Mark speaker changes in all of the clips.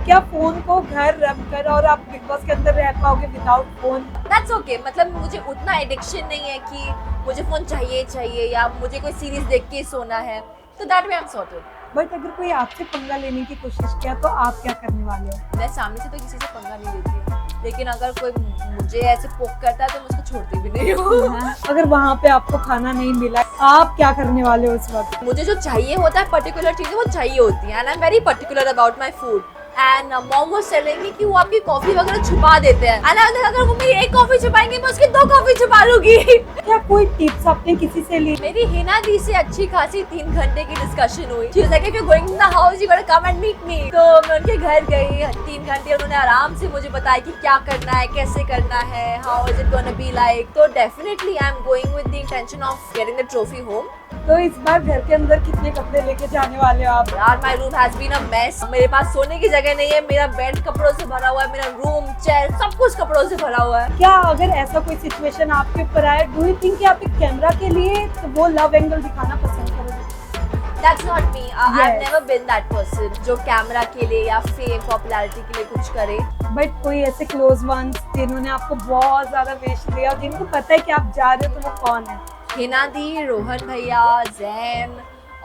Speaker 1: क्या फोन को घर रख कर और आप बिग बॉस के अंदर रह पाओगे विदाउट फोन?
Speaker 2: दैट्स ओके, मतलब मुझे उतना एडिक्शन नहीं है कि मुझे फोन चाहिए या मुझे कोई सीरीज देख के सोना है, तो that way I am sorted.
Speaker 1: But अगर कोई आपसे पंगा लेने की कोशिश किया तो आप क्या करने वाले हो?
Speaker 2: मैं सामने से तो किसी से पंगा नहीं लेती हूँ, लेकिन अगर कोई मुझे ऐसे पोक करता है तो मैं उसको छोड़ती भी नहीं हूँ।
Speaker 1: अगर वहाँ पे आपको खाना नहीं मिला, आप क्या करने वाले हो उस वक्त?
Speaker 2: मुझे जो चाहिए होता है पर्टिकुलर चीजें वो चाहिए होती हैं, and I am very particular about my food. And mom was telling me कि वो आपकी कॉफी वगैरह छुपा देते हैं, एंड अगर वो मेरी एक कॉफी छुपाएंगे मैं उसकी 2 कॉफी छुपा लूंगी।
Speaker 1: क्या कोई टिप्स आपने किसी से ली?
Speaker 2: मेरी हिना दी से अच्छी खासी 3 घंटे की डिस्कशन हुई। She was like, if you're going to the house, you gotta come and meet me। तो मैं उनके घर गई 3 घंटे, उन्होंने आराम से मुझे बताया कि क्या करना है, कैसे करना है, how is it gonna be like। तो definitely I'm going with the intention of getting the trophy home।
Speaker 1: तो इस बार घर के अंदर कितने कपड़े लेके जाने वाले हो आप?
Speaker 2: यार my room has been a mess। मेरे पास सोने की जगह नहीं है, मेरा बेड कपड़ों से भरा हुआ है, मेरा रूम चेयर सब कुछ कपड़ों से भरा हुआ है।
Speaker 1: क्या अगर ऐसा कोई सिचुएशन आपके ऊपर आए, डू यू थिंक कि आप एक कैमरा के लिए तो वो लव एंगल दिखाना पसंद करोगे?
Speaker 2: That's not me। I've
Speaker 1: Yes.
Speaker 2: never been that person जो कैमरा के लिए या फेम पॉपुलैरिटी के लिए कुछ करे।
Speaker 1: बट कोई ऐसे क्लोज वंस जिन्होंने आपको बहुत ज्यादा विश दिया और जिनको पता है कि आप जा रहे हो, तो वो कौन है?
Speaker 2: हिना दी, रोहन भैया, Jain,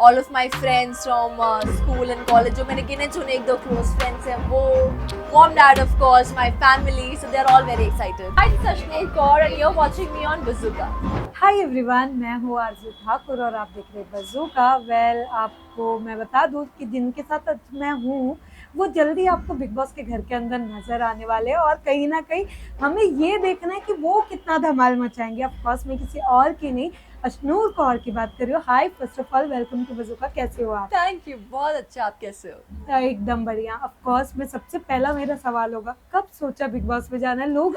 Speaker 2: all of my friends from school and college, जो मैंने गिने चुने 1-2 क्लोज फ्रेंड्स हैं वो, mom dad of course, my family, so they are all very excited. Hi, this is Ashnel Kaur and you are watching me on Bazooka.
Speaker 1: Hi everyone, मैं हूँ आरजू ठाकुर और आप देख रहे हैं बज़ूका। वेल, आपको मैं बता दूँ कि जिनके साथ आज मैं हूँ वो जल्दी आपको बिग बॉस के घर के अंदर नजर आने वाले हैं और कहीं ना कहीं हमें ये देखना है कि वो कितना धमाल मचाएंगे। ऑफ कोर्स मैं किसी और की नहीं, अश्नूर कौर की बात कर रही हूँ। Hi, first of all welcome to Bazooka. कैसे हो आप?
Speaker 2: थैंक यू, बहुत अच्छा। आप कैसे हो?
Speaker 1: एकदम बढ़िया। ऑफ कोर्स मैं सबसे पहला मेरा सवाल होगा, कब सोचा बिग बॉस में जाना है? लोग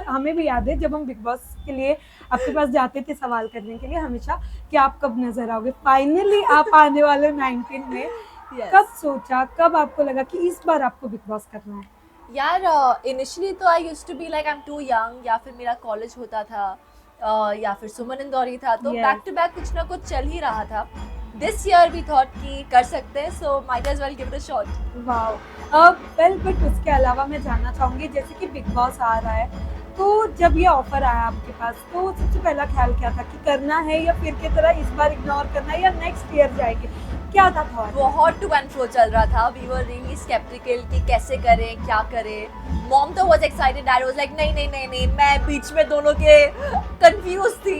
Speaker 1: हमें भी याद है जब हम बिग बॉस के लिए आपके पास जाते थे सवाल करने के लिए हमेशा कि आप कब नजर आओगे। फाइनली आप आने वाले 19 में।
Speaker 2: Yes.
Speaker 1: कब सोचा, कब आपको लगा कि इस बार आपको बिग बॉस करना है?
Speaker 2: यार इनिशियली तो I used to be like I am too young, या फिर मेरा कॉलेज होता था या फिर सुमन इंदौरी था, तो
Speaker 1: Yes.
Speaker 2: बैक टू बैक कुछ ना कुछ चल ही रहा था। दिस ईयर वी थॉट कि कर सकते हैं, so might as well give it a shot.
Speaker 1: Wow. Well, but उसके अलावा मैं जानना चाहूंगी, जैसे कि बिग बॉस आ रहा है, तो जब ये ऑफर आया आपके पास तो सबसे पहला ख्याल क्या था कि करना है या फिर की तरह इस बार इग्नोर करना है या नेक्स्ट ईयर जाएंगे? क्या था थॉट?
Speaker 2: बहुत टू एंड फ्रो चल रहा था। वी वर रियली स्केप्टिकल कि कैसे करें, क्या करें। मॉम तो was excited, dad was like नहीं नहीं नहीं नहीं। मैं बीच में दोनों के कंफ्यूज थी,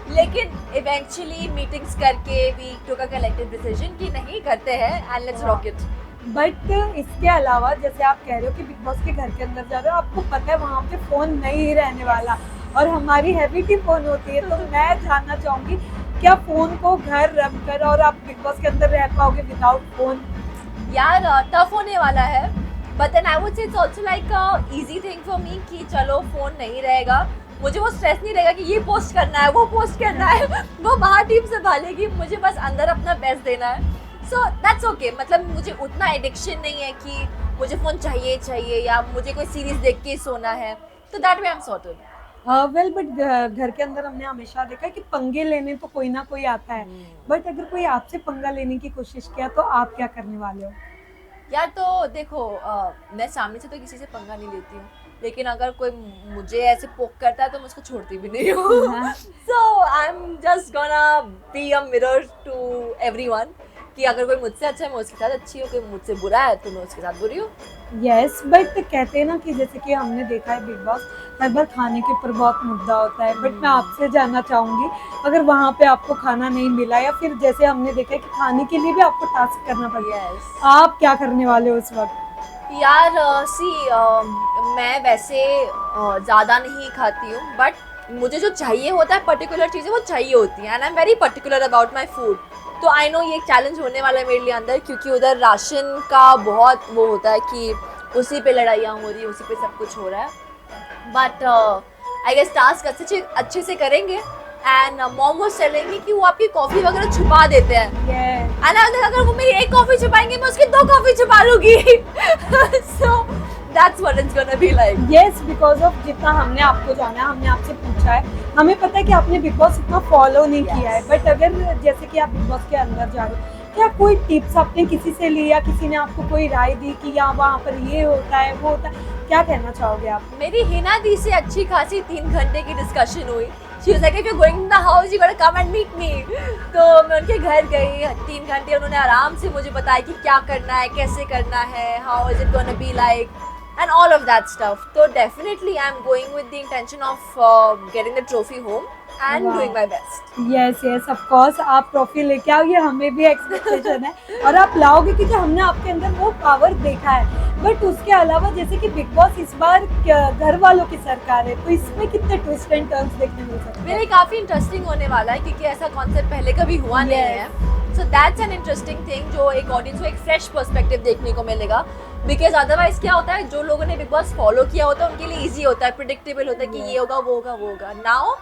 Speaker 2: लेकिन इवेंचुअली मीटिंग्स करके we took a collective decision कि नहीं करते हैं and let's rock it.
Speaker 1: But इसके अलावा जैसे आप कह रहे हो कि बिग बॉस के घर के अंदर जा रहे हो, आपको पता है वहाँ पे फोन नहीं रहने वाला और हमारी हैबिट ही फोन होती है, तो मैं जानना चाहूंगी क्या फोन को घर रख कर और आप बिग बॉस के अंदर रह पाओगे विदाउट फोन?
Speaker 2: यार टफ होने वाला है, but then I would say it's also like a easy thing for me कि चलो फोन नहीं रहेगा, मुझे वो स्ट्रेस नहीं रहेगा कि ये पोस्ट करना है, वो पोस्ट करना है। वो बाहर टीम संभालेगी, मुझे बस अंदर अपना बेस्ट देना है। सो दैट्स ओके, मतलब मुझे उतना एडिक्शन नहीं है कि मुझे फोन चाहिए या मुझे कोई सीरीज देख के सोना है, तो that way I am sorted.
Speaker 1: Well, but घर के अंदर हमने हमेशा देखा है कि पंगे लेने तो कोई ना कोई आता है, बट अगर कोई आपसे पंगा लेने की कोशिश किया तो आप क्या करने वाले हो?
Speaker 2: यार तो देखो, मैं सामने से तो किसी से पंगा नहीं लेती हूँ, लेकिन अगर कोई मुझे ऐसे पोक करता है तो मैं उसको छोड़ती भी नहीं हूँ। So I am just gonna be a mirror to everyone कि अगर कोई मुझसे अच्छा है मैं उसके साथ अच्छी हूँ, कोई मुझसे बुरा है तो मैं उसके साथ बुरी हूँ।
Speaker 1: यस, बट कहते हैं ना कि जैसे कि हमने देखा है बिग बॉस हर बार खाने के ऊपर बहुत मुद्दा होता है, बट मैं आपसे जानना चाहूंगी अगर वहाँ पे आपको खाना नहीं मिला या फिर जैसे हमने देखा है कि खाने के लिए भी आपको टास्क करना पड़ता है,
Speaker 2: Yes.
Speaker 1: आप क्या करने वाले हो उस वक्त?
Speaker 2: यार मैं वैसे ज़्यादा नहीं खाती हूँ, बट मुझे जो चाहिए होता है पर्टिकुलर चीज़ें वो चाहिए होती हैं, and I am very particular about my food. तो आई नो ये चैलेंज होने वाला है मेरे लिए अंदर, क्योंकि उधर राशन का बहुत वो होता है कि उसी पे लड़ाइयाँ हो रही है, उसी पे सब कुछ हो रहा है। बट आई गेस टास्क अच्छे से करेंगे। And mom was telling me कि वो आपकी कॉफी वगैरह छुपा देते हैं,
Speaker 1: Yes.
Speaker 2: एंड अगर वो मेरी एक कॉफी छुपाएंगे मैं उसकी 2 कॉफी छुपा लूंगी। So that's what it's gonna be like.
Speaker 1: Yes, because of जितना हमने आपको जाना है, हमने आपसे पूछा है, हमें पता है कि आपने बिग बॉस इतना फॉलो नहीं किया है, बट अगर जैसे कि आप बिग बॉस के अंदर जा रहे हो क्या कोई टिप्स आपने किसी से ली या किसी ने आपको कोई राय दी कि यहाँ वहाँ पर ये होता है वो होता है, क्या कहना चाहोगे आप?
Speaker 2: मेरी हिना दी से अच्छी खासी 3 घंटे की डिस्कशन हुई। She was like, if you're going to the house, you gotta come and meet me. तो मैं उनके घर गई, 3 घंटे उन्होंने आराम से मुझे बताया कि क्या करना है, कैसे करना है, how is it gonna be like, and all of that stuff. तो definitely I'm going with the intention of getting the trophy home and
Speaker 1: Wow.
Speaker 2: doing my best.
Speaker 1: Yes yes of course, आप trophy लेके आओगे, हमें भी expectation है और आप लाओगे क्योंकि हमने आपके अंदर वो पावर देखा है। बट उसके अलावा जैसे कि बिग बॉस इस बार घर वालों की सरकार है, तो इसमें कितने ट्विस्ट एंड टर्न्स देखने मिल सकते
Speaker 2: मेरे
Speaker 1: हैं?
Speaker 2: काफी इंटरेस्टिंग होने वाला है क्योंकि ऐसा कॉन्सेप्ट पहले कभी हुआ नहीं है। So that's an interesting thing जो एक ऑडियंस को एक फ्रेश पर्सपेक्टिव देखने को मिलेगा। बिकॉज अदरवाइज क्या होता है, जो लोगों ने बिग बॉस फॉलो किया होता है उनके लिए इजी होता है, प्रिडिक्टेबल होता है कि ये होगा वो होगा वो होगा। नाउ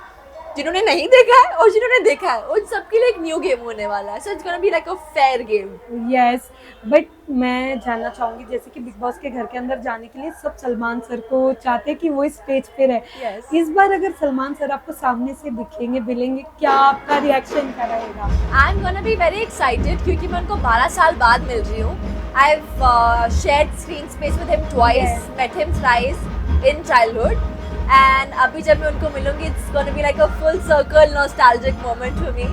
Speaker 2: जिन्होंने नहीं देखा है और जिन्होंने देखा है उन सबके लिए एक न्यू गेम होने वाला है। So it's gonna be like a fair game.
Speaker 1: Yes, but मैं जानना चाहूंगी जैसे कि बिग बॉस के घर के अंदर जाने के लिए सब सलमान सर को चाहते हैं कि वो स्टेज पे रहे।
Speaker 2: Yes.
Speaker 1: इस बार अगर सलमान सर आपको सामने से दिखेंगे मिलेंगे, क्या आपका रिएक्शन क्या रहेगा?
Speaker 2: I am gonna be very excited क्योंकि मैं उनको 12 साल बाद मिल रही हूँ। I have shared screen space with him twice,
Speaker 1: Yes.
Speaker 2: Met him thrice in childhood, and अभी जब मैं उनको मिलूंगी it's gonna be like a full circle nostalgic moment for me.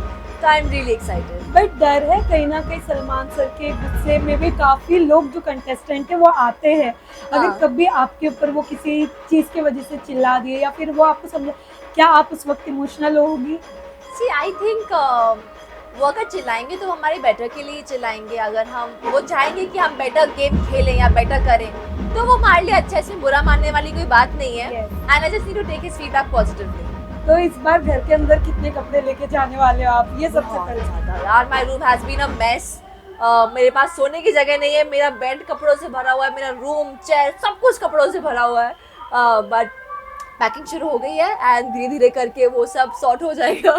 Speaker 2: तो I am really excited.
Speaker 1: But डर है कहीं ना कहीं सलमान सर के गुस्से में भी काफी लोग जो कंटेस्टेंट है वो आते हैं, अगर
Speaker 2: हाँ।
Speaker 1: कभी आपके ऊपर वो किसी चीज की वजह से चिल्ला दिए या फिर वो आपको समझे, क्या आप उस वक्त इमोशनल होगी?
Speaker 2: सी आई थिंक वो अगर चिल्लाएंगे तो हमारे बेटर के लिए चिल्लाएंगे। अगर हम वो चाहेंगे कि हम बेटर गेम खेलें या बेटर करें तो वो हमारे लिए अच्छा है, इसमें बुरा मानने वाली कोई बात नहीं है।
Speaker 1: Yes.
Speaker 2: And I just need to take his feedback positively.
Speaker 1: तो इस बार घर के अंदर कितने कपड़े लेके जाने वाले हो आप, ये सबसे पहले?
Speaker 2: यार my room has been a mess. मेरे पास सोने की जगह नहीं है, मेरा बेड कपड़ों से भरा हुआ है, मेरा रूम चेयर सब कुछ कपड़ों से भरा हुआ है। बट पैकिंग शुरू हो गई है एंड धीरे धीरे करके वो सब सॉर्ट हो जाएगा।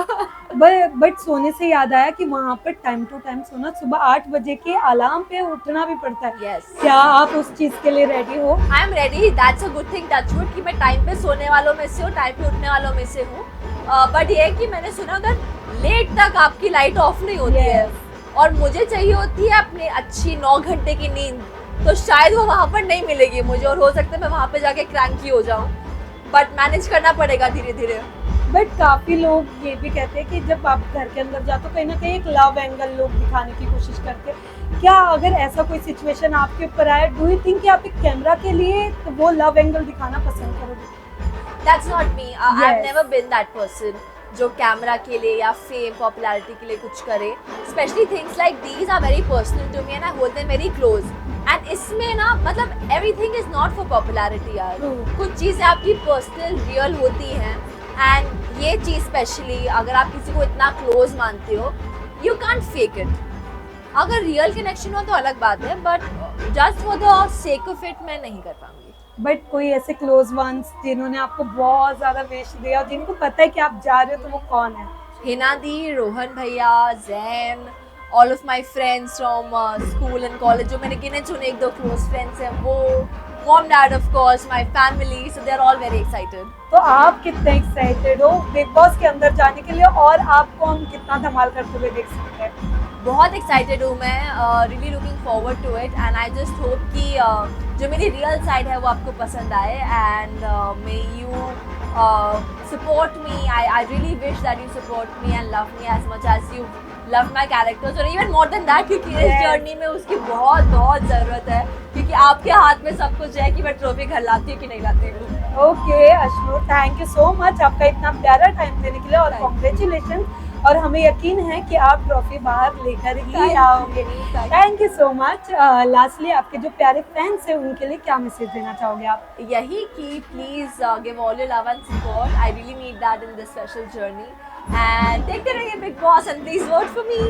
Speaker 1: बट सोने से याद आया कि वहाँ पर टाइम टू टाइम सोना, सुबह 8 बजे के अलार्म पे उठना भी पड़ता है।
Speaker 2: यस,
Speaker 1: क्या आप उस चीज के लिए रेडी हो?
Speaker 2: I am ready. That's a good thing, touch wood, कि मैं टाइम पे सोने वालों में से हूँ, टाइम पे उठने वालों में से हूँ। बट ये है कि मैंने सुना उधर लेट तक आपकी लाइट ऑफ नहीं होती है और मुझे चाहिए होती है अपनी अच्छी 9 घंटे की नींद। तो शायद वो वहाँ पर नहीं मिलेगी मुझे और हो सकता है मैं वहाँ पे जाके क्रैंकी हो जाऊँ, बट मैनेज करना पड़ेगा धीरे धीरे।
Speaker 1: बट काफी लोग ये भी कहते हैं कि जब आप घर के अंदर जाते हो कहीं ना कहीं एक लव एंगल लोग दिखाने की कोशिश करते हैं। क्या अगर ऐसा कोई सिचुएशन आपके ऊपर आए, डू यू थिंक कि आप एक कैमरा के लिए तो वो लव एंगल दिखाना पसंद करोगे?
Speaker 2: That's not me. I've
Speaker 1: Yes.
Speaker 2: never been that person जो कैमरा के लिए या फेम पॉपुलैरिटी के लिए कुछ करे। Specially things like these are very personal to me and I hold them very close. And इसमें ना मतलब everything is not for popularity यार।
Speaker 1: True.
Speaker 2: कुछ चीज़ें आपकी पर्सनल रियल होती हैं एंड ये चीज़ स्पेशली अगर आप किसी को इतना क्लोज मानते हो यू कांट फेक इट। अगर रियल कनेक्शन हो तो अलग बात है, but just for the sake of it मैं नहीं कर पाऊंगी।
Speaker 1: बट कोई ऐसे क्लोज वंस जिन्होंने आपको बहुत ज्यादा विश दिया और जिनको पता है कि आप जा रहे हो, तो वो कौन है?
Speaker 2: हिना दी, रोहन भैया, Jain, all of my friends from school and college, जो मैंने गिने चुने 1-2 क्लोज फ्रेंड्स हैं वो, mom dad of course, my family, so they are all very excited.
Speaker 1: तो आप कितने एक्साइटेड हो बिग बॉस के अंदर जाने के लिए और आपको हम कितना धमाल करते हुए देख सकते हैं?
Speaker 2: बहुत एक्साइटेड हूँ मैं, really looking forward to it and I just hope कि जो मेरी रियल साइड है वो आपको पसंद आए and may you support me. I really wish that you support me and love me as much as you love my characters, or even more than that, क्योंकि इस
Speaker 1: Yes.
Speaker 2: जर्नी में उसकी बहुत बहुत ज़रूरत है, क्योंकि आपके हाथ में सब कुछ है कि मैं ट्रॉफी घर लाती हूँ कि नहीं लाती हूँ।
Speaker 1: Okay Ashnoor, thank you so much आपका इतना प्यारा टाइम देने के लिए और
Speaker 2: Thank you.
Speaker 1: कॉन्ग्रेचुलेशन, और हमें यकीन है कि आप ट्रॉफी बाहर लेकर ही
Speaker 2: Thank you.
Speaker 1: आओगे।
Speaker 2: Thank you.
Speaker 1: Thank you so much. Lastly आपके जो प्यारे फैंस हैं उनके लिए क्या मैसेज देना चाहोगे आप?
Speaker 2: यही कि please give all your love and support, I really need that in this special journey, and देखते रहिए big boss and please vote for me.